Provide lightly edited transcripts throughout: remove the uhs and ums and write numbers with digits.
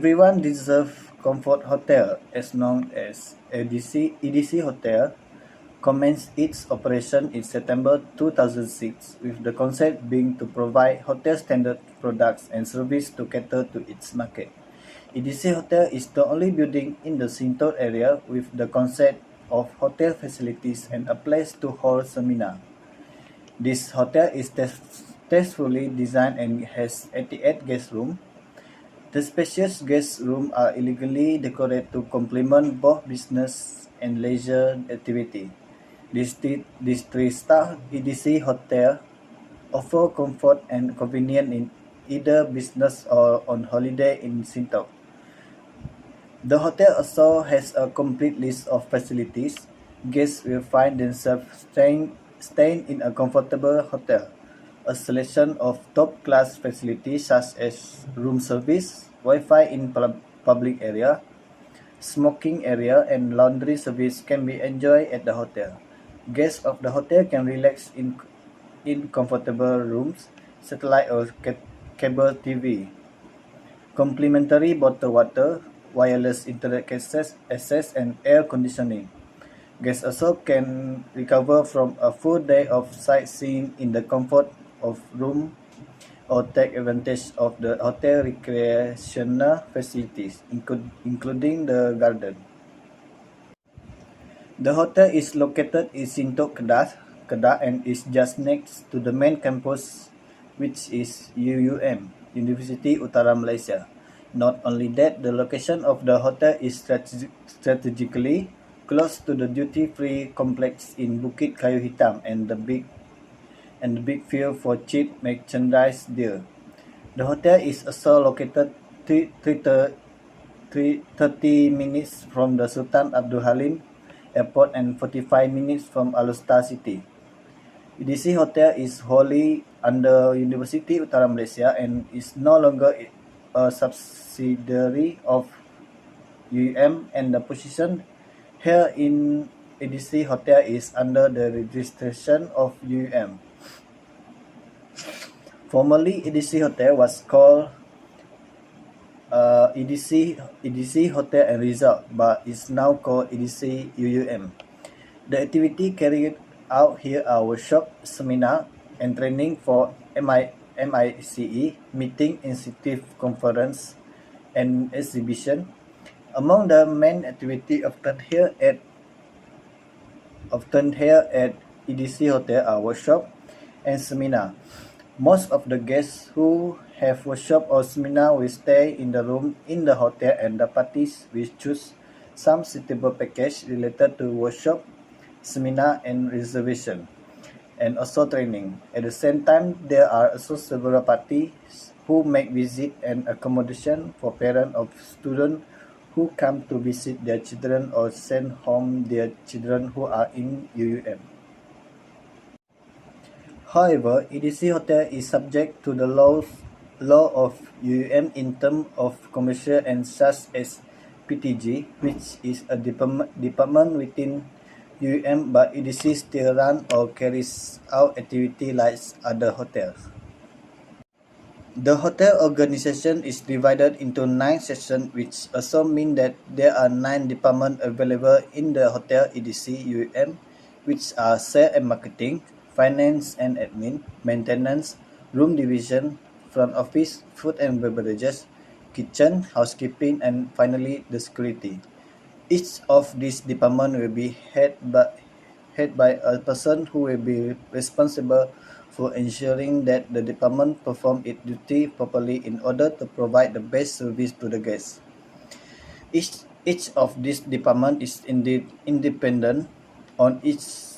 Everyone deserves Comfort Hotel, as known as EDC Hotel, commenced its operation in September 2006, with the concept being to provide hotel standard products and service to cater to its market. EDC Hotel is the only building in the Sintot area with the concept of hotel facilities and a place to hold seminar. This hotel is tastefully designed and has 88 guest rooms. The spacious guest rooms are elegantly decorated to complement both business and leisure activity. This three-star EDC hotel offer comfort and convenience in either business or on holiday in Sintok. The hotel also has a complete list of facilities. Guests will find themselves staying in a comfortable hotel. A selection of top-class facilities such as room service, Wi-Fi in public area, smoking area, and laundry service can be enjoyed at the hotel. Guests of the hotel can relax in comfortable rooms, satellite or cable TV, complimentary bottled water, wireless internet access, and air conditioning. Guests also can recover from a full day of sightseeing in the comfort of room or take advantage of the hotel recreational facilities, including the garden. The hotel is located in Sintok, Kedah, and is just next to the main campus, which is UUM, University Utara Malaysia. Not only that, the location of the hotel is strategically close to the duty-free complex in Bukit Kayu Hitam and the big field for cheap merchandise there. The hotel is also located 30 minutes from the Sultan Abdul Halim Airport and 45 minutes from Alor City. EDC Hotel is wholly under University Utara Malaysia and is no longer a subsidiary of UUM, and the position here in EDC Hotel is under the registration of UUM. Formerly, EDC Hotel was called EDC Hotel and Resort, but is now called EDC UUM. The activity carried out here are workshop, seminar, and training for MICE, meeting, institute, conference, and exhibition. Among the main activity often here at EDC Hotel are workshop and seminar. Most of the guests who have workshop or seminar will stay in the room in the hotel, and the parties will choose some suitable package related to workshop, seminar, and reservation, and also training. At the same time, there are also several parties who make visit and accommodation for parents of students who come to visit their children or send home their children who are in UUM. However, EDC Hotel is subject to the law of UUM in terms of commercial and such as PTG, which is a department within UUM, but EDC still run or carries out activity like other hotels. The hotel organization is divided into 9 sections, which also means that there are 9 departments available in the hotel EDC UUM, which are sales and marketing, finance and admin, maintenance, room division, front office, food and beverages, kitchen, housekeeping, and finally the security. Each of these departments will be head by a person who will be responsible for ensuring that the department performs its duty properly in order to provide the best service to the guests. Each of these departments is indeed independent on each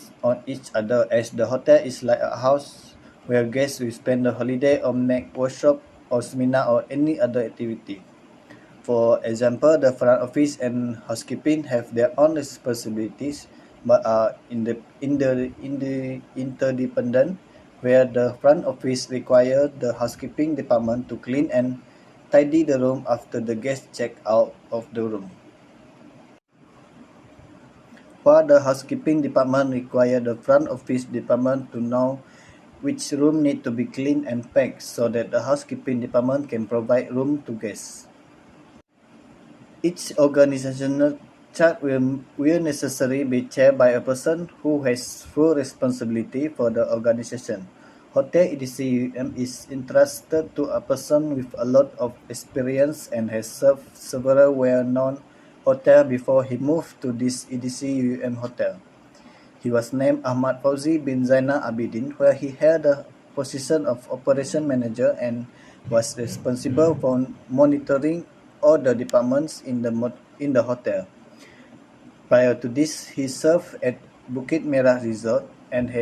other, as the hotel is like a house where guests will spend the holiday or make workshop or seminar or any other activity. For example, the front office and housekeeping have their own responsibilities, but are interdependent, where the front office requires the housekeeping department to clean and tidy the room after the guests check out of the room, while the housekeeping department requires the front office department to know which room need to be cleaned and packed so that the housekeeping department can provide room to guests. Each organizational chart will necessarily be chaired by a person who has full responsibility for the organization. Hotel EDCUM is entrusted to a person with a lot of experience and has served several well-known hotels before he moved to this EDCUM hotel. He was named Ahmad Fauzi bin Zainal Abidin, where he held the position of operation manager and was responsible for monitoring all the departments in the hotel. Prior to this, he served at Bukit Merah Resort and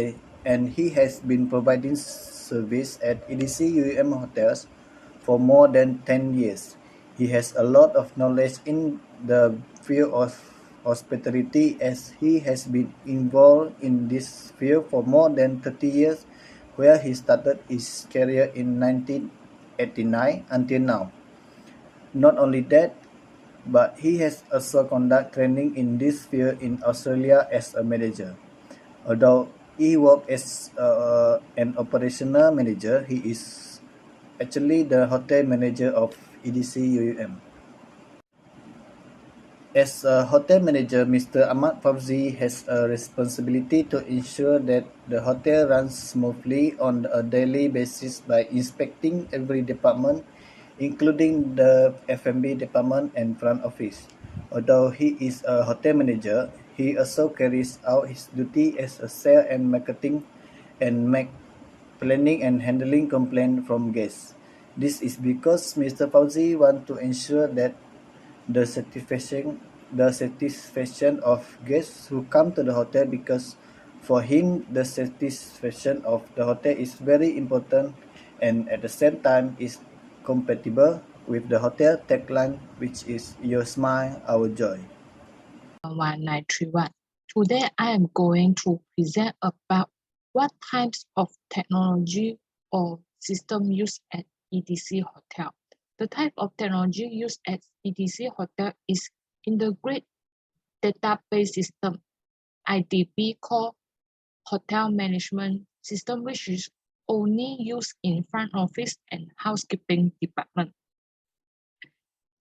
he has been providing service at EDC UEM hotels for more than 10 years. He has a lot of knowledge in the field of hospitality as he has been involved in this field for more than 30 years, where he started his career in 1989 until now. Not only that, but he has also conducted training in this field in Australia as a manager. Although he worked as an operational manager, he is actually the hotel manager of EDC UUM. As a hotel manager, Mr. Ahmad Fauzi has a responsibility to ensure that the hotel runs smoothly on a daily basis by inspecting every department, including the F&B department and front office. Although he is a hotel manager, he also carries out his duty as a sales and marketing and planning and handling complaints from guests. This is because Mr. Fauzi wants to ensure that the satisfaction of guests who come to the hotel, because for him the satisfaction of the hotel is very important and at the same time is compatible with the hotel tagline, which is your smile our joy. 1931. Today I am going to present about what types of technology or system used at EDC Hotel. The type of technology used at EDC Hotel is Integrated Database System, IDP, called Hotel Management System, which is only used in front office and housekeeping department.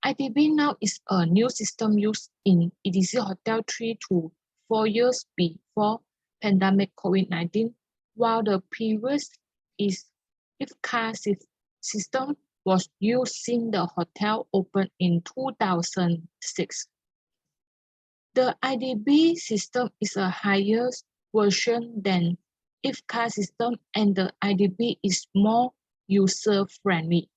IDB now is a new system used in EDC Hotel 3 to 4 years before pandemic COVID-19, while the previous is IFCA system was used since the hotel opened in 2006. The IDB system is a higher version than IFCA system, and the IDB is more user-friendly.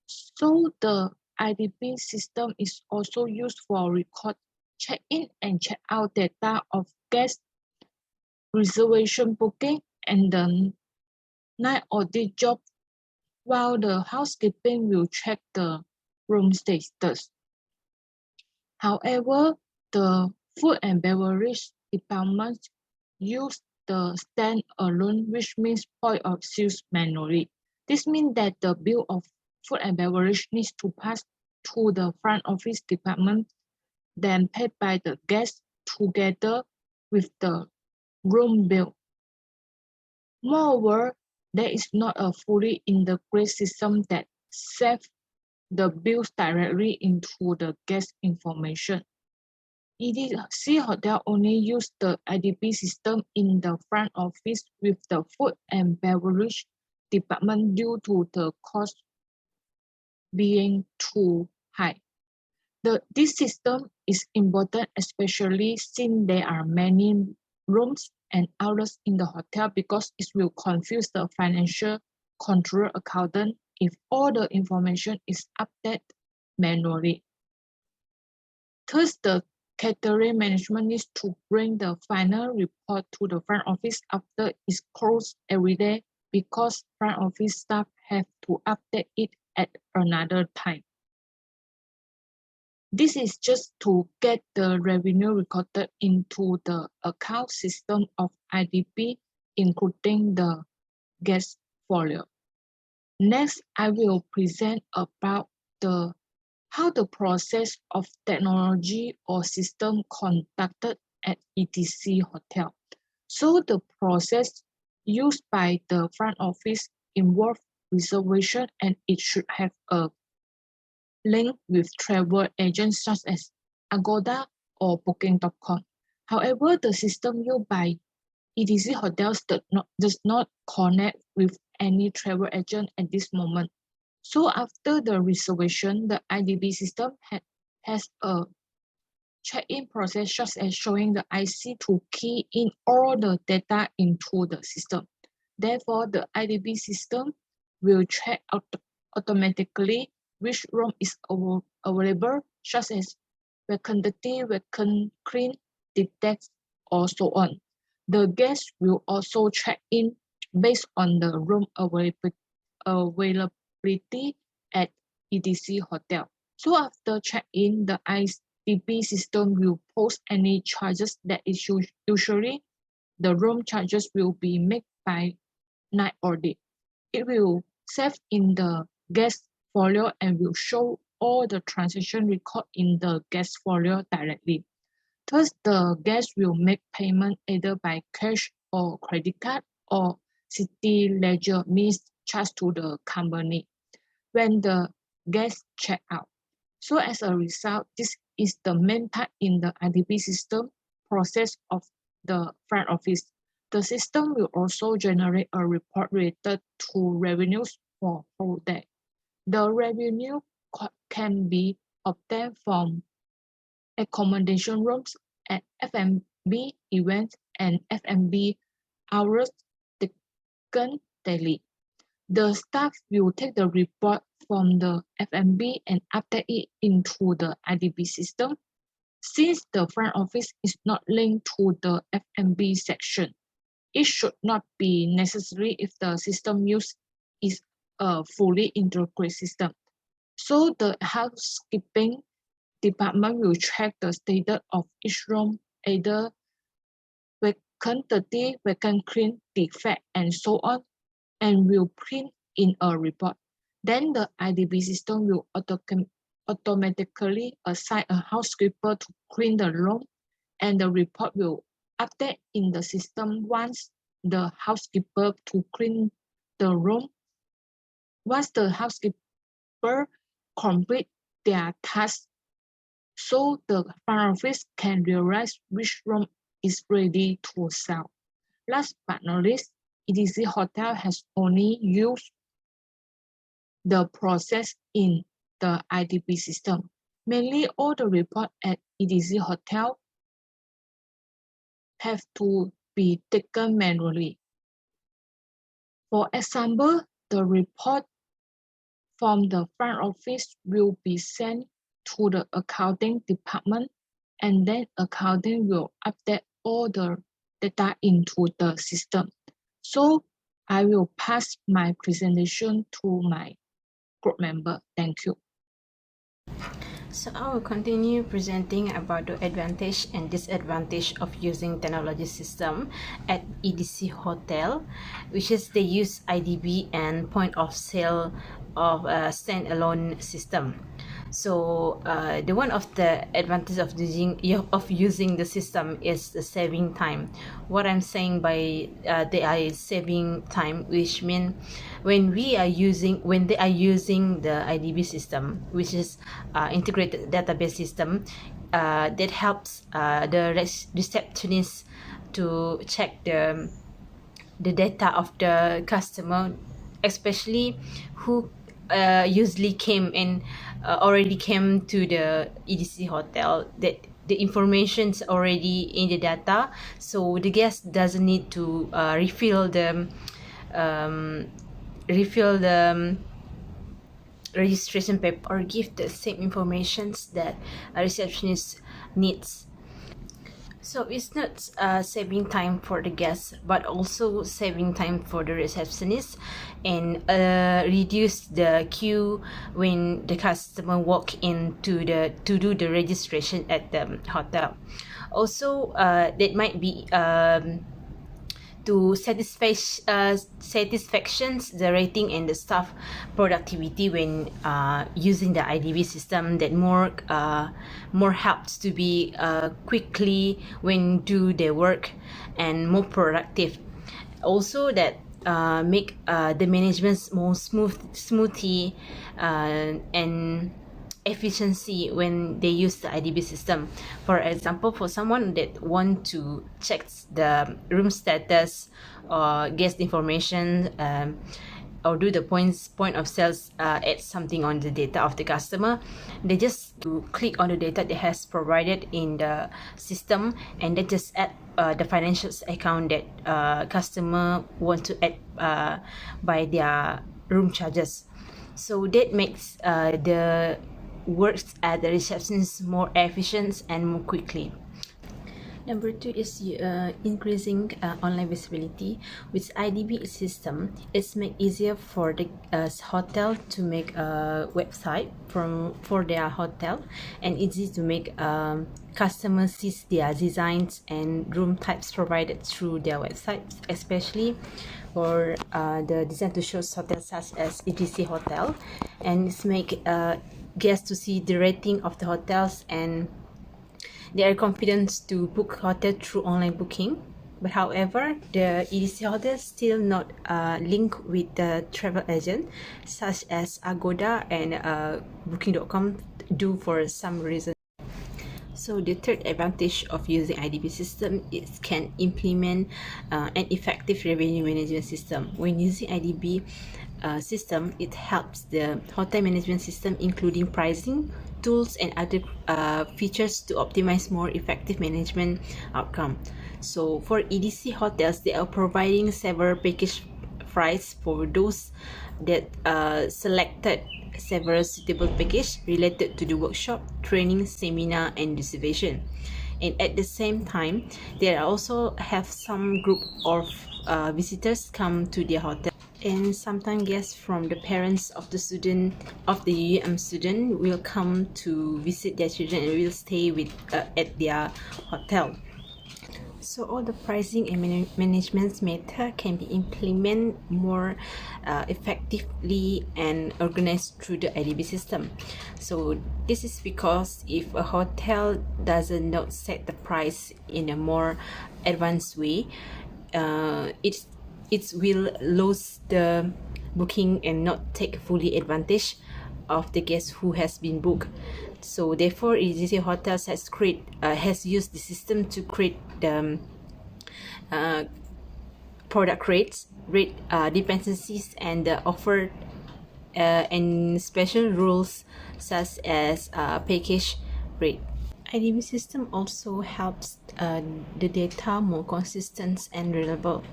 So the IDB system is also used for record check-in and check-out data of guest reservation booking and the night audit job, while the housekeeping will check the room status. However, the food and beverage department use the stand-alone, which means point of sales manually. This means that the bill of food and beverage needs to pass to the front office department, then paid by the guest together with the room bill. Moreover, there is not a fully integrated system that saves the bills directly into the guest information. EDC Hotel only use the IDP system in the front office with the food and beverage department due to the cost being too high. This system is important, especially since there are many rooms and outlets in the hotel, because it will confuse the financial control accountant if all the information is updated manually. Thus, the catering management needs to bring the final report to the front office after it's closed every day, because front office staff have to update it at another time. This is just to get the revenue recorded into the account system of IDP, including the guest folio. Next, I will present about how the process of technology or system conducted at EDC Hotel. So the process used by the front office involves reservation, and it should have a linked with travel agents such as Agoda or Booking.com. However, the system used by EDC Hotels does not connect with any travel agent at this moment. So after the reservation, the IDB system has a check-in process such as showing the IC to key in all the data into the system. Therefore, the IDB system will check automatically which room is available, such as vacancy, vacant clean, detached, or so on. The guest will also check in based on the room availability at EDC Hotel. So after check-in, the IDB system will post any charges that is usually the room charges will be made by night or day. It will save in the guest folio and will show all the transaction record in the guest folio directly. Thus, the guest will make payment either by cash or credit card or city ledger means charged to the company when the guest check out. So as a result, this is the main part in the IDB system process of the front office. The system will also generate a report related to revenues for whole day. The revenue can be obtained from accommodation rooms at F&B events and F&B hours taken daily. The staff will take the report from the F&B and update it into the IDB system. Since the front office is not linked to the F&B section, it should not be necessary if the system used is a fully integrated system. So the housekeeping department will check the status of each room, either vacancy, vacant clean, defect, and so on, and will print in a report. Then the IDB system will automatically assign a housekeeper to clean the room, and the report will update in the system once the housekeeper to clean the room. Once the housekeeper complete their task, so the front office can realize which room is ready to sell. Last but not least, EDC Hotel has only used the process in the IDB system. Mainly all the report at EDC Hotel have to be taken manually. For example, the report from the front office will be sent to the accounting department, and then accounting will update all the data into the system. So I will pass my presentation to my group member. Thank you. So I will continue presenting about the advantage and disadvantage of using technology system at EDC Hotel, which is they use IDB and point of sale of a standalone system. So the one of the advantage of using the system is the saving time. What I'm saying by they are saving time, which mean when they are using the IDB system, which is integrated database system, that helps the receptionist to check the data of the customer, especially who usually came and already came to the EDC Hotel, that the information's already in the data, so the guest doesn't need to refill the registration paper or give the same informations that a receptionist needs. So it's not saving time for the guests, but also saving time for the receptionist, and reduce the queue when the customer walk in to do the registration at the hotel. Also, that might be to satisfactions the rating and the staff productivity when using the IDB system, that more helps to be quickly when do their work and more productive. Also that make the management more smoothly and efficiency when they use the IDB system. For example, for someone that want to check the room status or guest information, or do the point of sales, add something on the data of the customer, they just to click on the data that has provided in the system, and then just add the financials account that customer want to add by their room charges. So that makes the works at the receptions more efficient and more quickly. Number 2 is increasing online visibility. With IDB system, it's made easier for the hotel to make a website for their hotel, and easy to make customers see their designs and room types provided through their website, especially for the design to show hotels such as EDC Hotel, and it's make guests to see the rating of the hotels, and they are confident to book hotel through online booking. But however, the EDC hotel still not linked with the travel agent such as Agoda and Booking.com do for some reason. So the third advantage of using IDB system is can implement an effective revenue management system. When using IDB system, it helps the hotel management system, including pricing, tools, and other features to optimize more effective management outcome. So for EDC hotels, they are providing several package price for those that selected several suitable package related to the workshop, training, seminar, and reservation. And at the same time, they also have some group of visitors come to their hotel, and sometimes guests from the parents of the student of the UUM student will come to visit their children and will stay with at their hotel. So all the pricing and management method can be implemented more effectively and organized through the IDB system. So this is because if a hotel doesn't not set the price in a more advanced way, it will lose the booking and not take fully advantage of the guest who has been booked. So therefore, EDC Hotels has used the system to create the product rates, rate dependencies, and the offer and special rules such as package rate. IDB system also helps the data more consistent and reliable.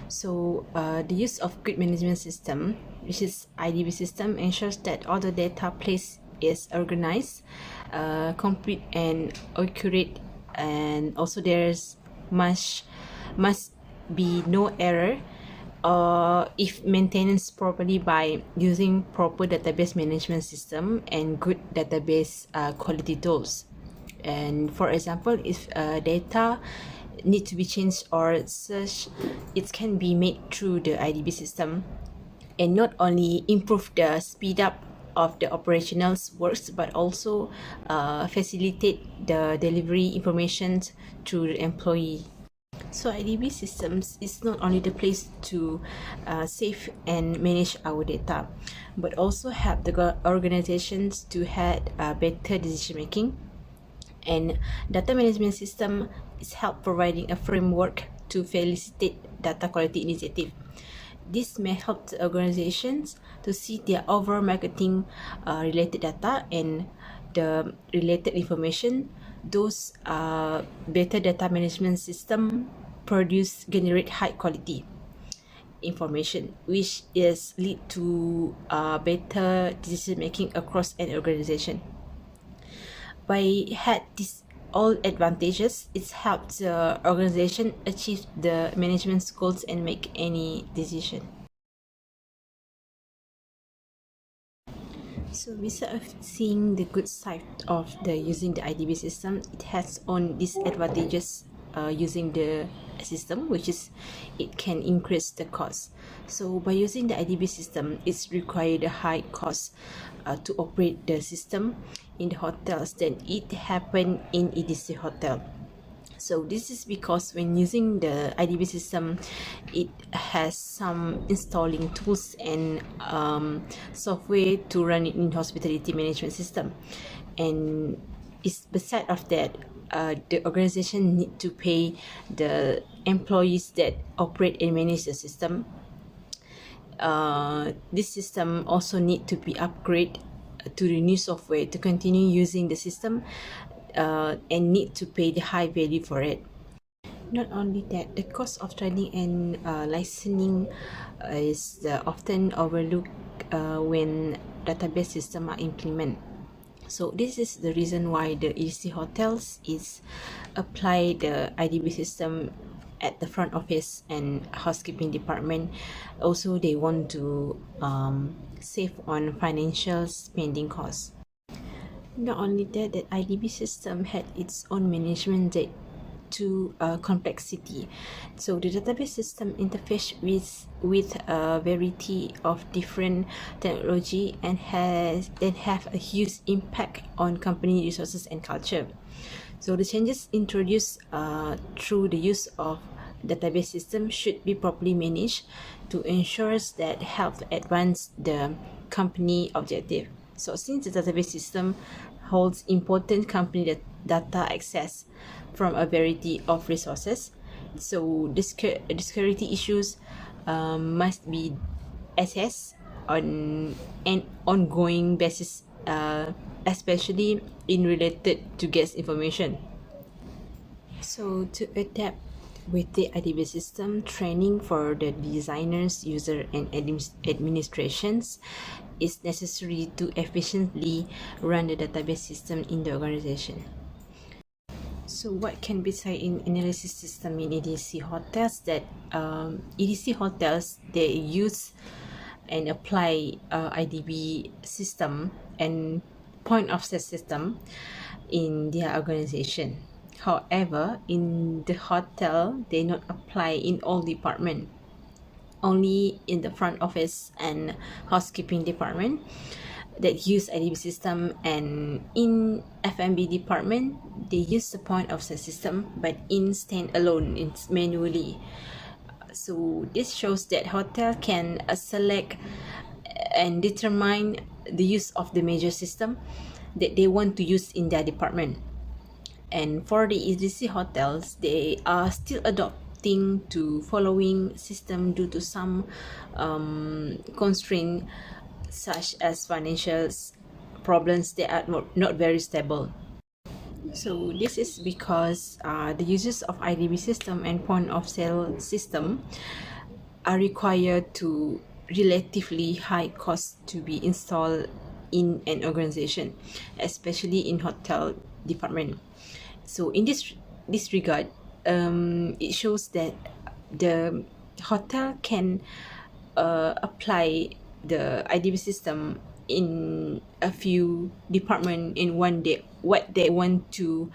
So the use of grid management system, which is IDB system, ensures that all the data placed is organized, complete, and accurate, and also there's must be no error if maintenance properly by using proper database management system and good database quality tools. And for example, if data need to be changed or searched, it can be made through the IDB system, and not only improve the speed up of the operational works, but also facilitate the delivery information to the employee. So IDB systems is not only the place to save and manage our data, but also help the organizations to have better decision making. And data management system is help providing a framework to facilitate data quality initiative. This may help the organizations to see their overall marketing related data and the related information. Those better data management system generate high quality information, which is lead to better decision making across an organization. By had this all advantages, it's helped the organization achieve the management's goals and make any decision. So besides seeing the good side of the using the IDB system, it has own disadvantages using the system, which is it can increase the cost. So by using the IDB system, it's required a high cost to operate the system in the hotels than it happened in EDC hotel. So this is because when using the IDB system, it has some installing tools and software to run it in hospitality management system. And beside of that, the organization need to pay the employees that operate and manage the system. This system also need to be upgraded to the new software to continue using the system, and need to pay the high value for it. Not only that, the cost of training and licensing is often overlooked when database system are implemented. So this is the reason why the EDC hotels is apply the IDB system at the front office and housekeeping department. Also, they want to save on financial spending costs. Not only that, the IDB system had its own management that to complexity. So the database system interface with a variety of different technology and have a huge impact on company resources and culture. So the changes introduced through the use of database system should be properly managed to ensure that help advance the company objective. So since the database system holds important company data access from a variety of resources, so the security issues must be assessed on an ongoing basis, especially in related to guest information. So to adapt with the IDB system, training for the designers, user and administrations is necessary to efficiently run the database system in the organization. So what can be said in analysis system in EDC hotels, that EDC hotels, they use and apply IDB system and point of sale system in their organization. However, in the hotel, they not apply in all department, only in the front office and housekeeping department that use IDB system, and in F&B department they use the point of sale system, but in standalone, it's manually. So this shows that hotel can select and determine the use of the major system that they want to use in their department. And for the EDC hotels, they are still adopting to following system due to some constraint, such as financial problems. They are not very stable. So this is because the uses of IDB system and point of sale system are required to relatively high cost to be installed in an organization, especially in hotel department. So in this regard, it shows that the hotel can apply the IDB system in a few department in one day, what they want to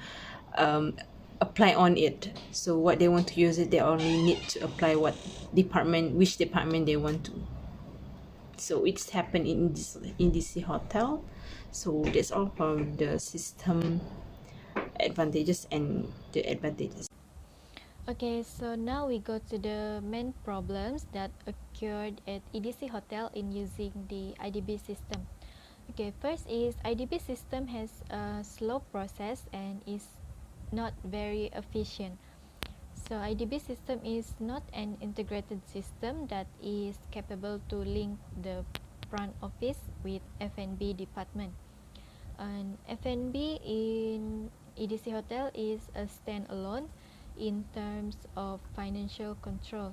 apply on it. So what they want to use it, they only need to apply which department they want to. So it's happened in this hotel. So that's all from the system advantages and the advantages. Okay, so now we go to the main problems that occurred at EDC Hotel in using the IDB system. Okay, first is IDB system has a slow process and is not very efficient. So IDB system is not an integrated system that is capable to link the front office with F&B department. And F&B in EDC Hotel is a standalone in terms of financial control.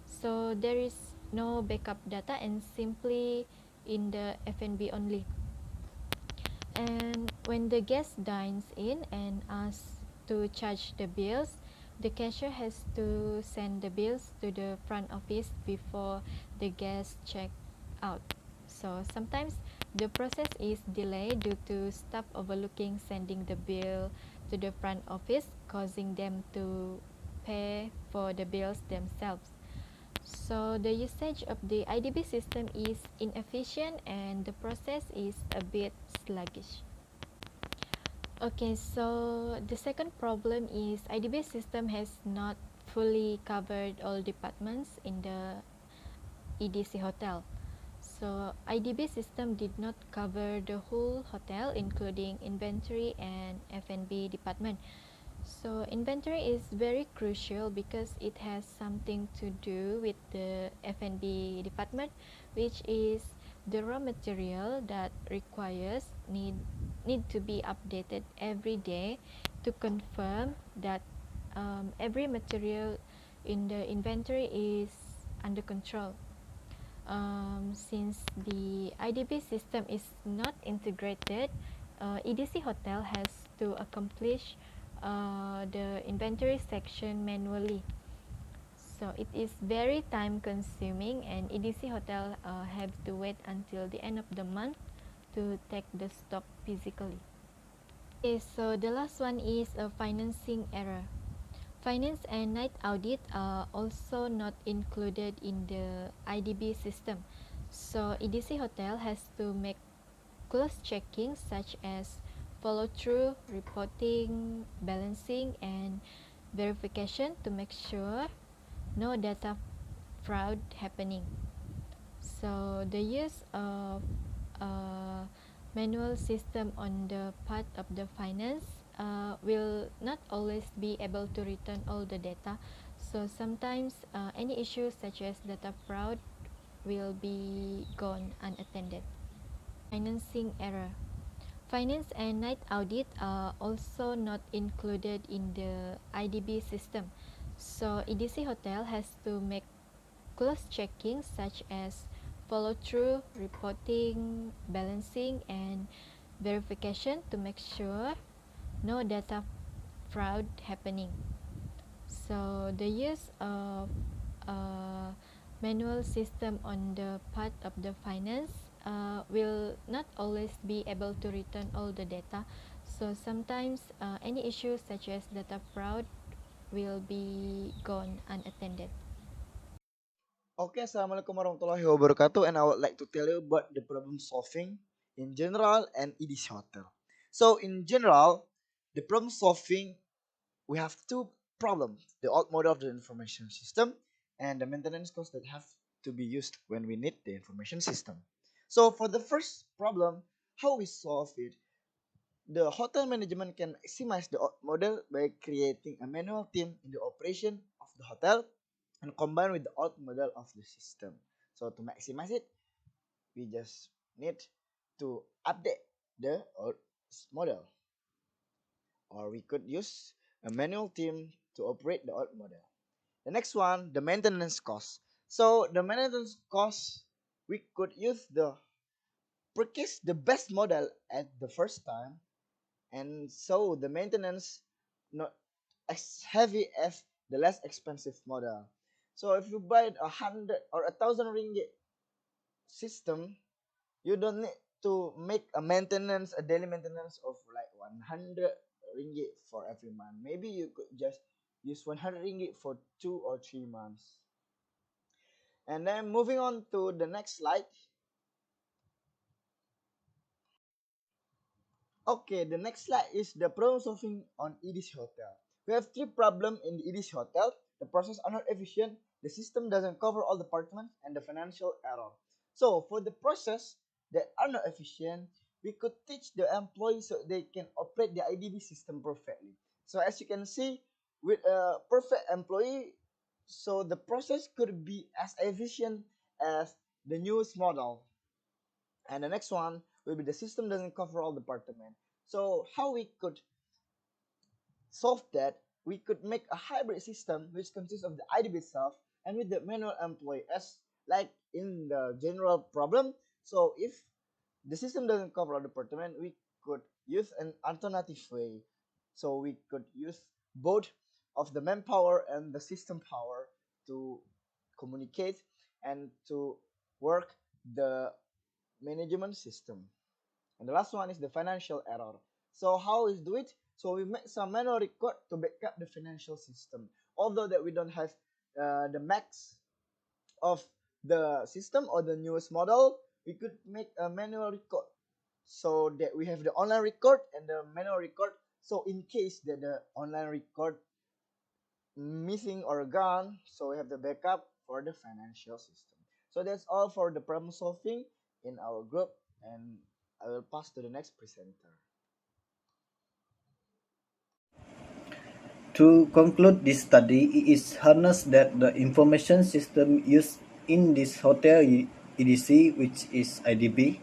So there is no backup data and simply in the F&B only. And when the guest dines in and asks to charge the bills, the cashier has to send the bills to the front office before the guests check out. So sometimes the process is delayed due to staff overlooking sending the bill to the front office, causing them to pay for the bills themselves. So the usage of the IDB system is inefficient and the process is a bit sluggish. Okay, so the second problem is IDB system has not fully covered all departments in the EDC hotel. So IDB system did not cover the whole hotel, including inventory and F&B department. So inventory is very crucial because it has something to do with the F&B department, which is the raw material that requires need to be updated every day to confirm that every material in the inventory is under control. Since the IDB system is not integrated, EDC Hotel has to accomplish the inventory section manually. So it is very time consuming, and EDC Hotel have to wait until the end of the month to take the stock physically. Okay, so the last one is a financing error. Finance and night audit are also not included in the IDB system. So EDC Hotel has to make close checking such as follow through, reporting, balancing, and verification to make sure no data fraud happening. So the use of a manual system on the part of the finance will not always be able to return all the data. So sometimes any issues such as data fraud will be gone unattended. Financing error. Finance and night audit are also not included in the IDB system. So EDC Hotel has to make close checking such as follow through, reporting, balancing, and verification to make sure no data fraud happening. So the use of a manual system on the part of the finance will not always be able to return all the data. So sometimes any issues such as data fraud will be gone unattended. Okay, Assalamualaikum warahmatullahi wabarakatuh, and I would like to tell you about the problem solving in general and EDC Hotel. So, in general, the problem solving, we have two problems: the old model of the information system and the maintenance costs that have to be used when we need the information system. So, for the first problem, how we solve it, the hotel management can maximize the model by creating a manual team in the operation of the hotel and combine with the old model of the system. So to maximize it, we just need to update the old model, or we could use a manual team to operate the old model. The next one, the maintenance cost. So the maintenance cost, we could use the purchase the best model at the first time, and so the maintenance not as heavy as the less expensive model. So if you buy 100 or 1,000 ringgit system, you don't need to make a daily maintenance of like 100 ringgit for every month. Maybe you could just use 100 ringgit for 2 or 3 months. And then moving on to the next slide. Okay, the next slide is the problem solving on EDC Hotel. We have three problems in the EDC Hotel. The process are not efficient, the system doesn't cover all departments, and the financial error. So for the process that are not efficient, we could teach the employees so they can operate the IDB system perfectly. So as you can see, with a perfect employee, so the process could be as efficient as the newest model. And the next one will be the system doesn't cover all department. So how we could solve that, we could make a hybrid system which consists of the IDB itself and with the manual employee as like in the general problem. So if the system doesn't cover all department, we could use an alternative way. So we could use both of the manpower and the system power to communicate and to work the management system. And the last one is the financial error. So how we do it? So we make some manual record to backup the financial system. Although that we don't have the max of the system or the newest model, we could make a manual record so that we have the online record and the manual record. So in case that the online record missing or gone, so we have the backup for the financial system. So that's all for the problem solving in our group, and I will pass to the next presenter. To conclude this study, it is harnessed that the information system used in this hotel EDC, which is IDB,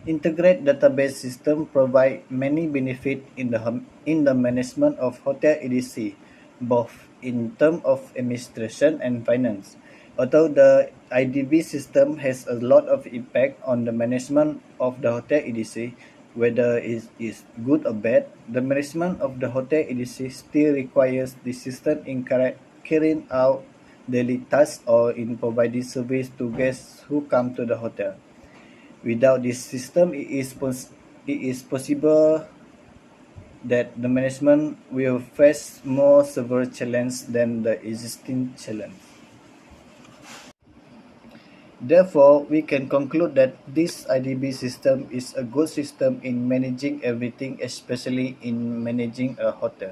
integrate database system provide many benefit in the management of hotel EDC, both in terms of administration and finance. Although the IDB system has a lot of impact on the management of the hotel EDC, whether it is good or bad, the management of the hotel EDC still requires the system in carrying out daily tasks or in providing service to guests who come to the hotel. Without this system, it is possible that the management will face more severe challenge than the existing challenge. Therefore, we can conclude that this IDB system is a good system in managing everything, especially in managing a hotel.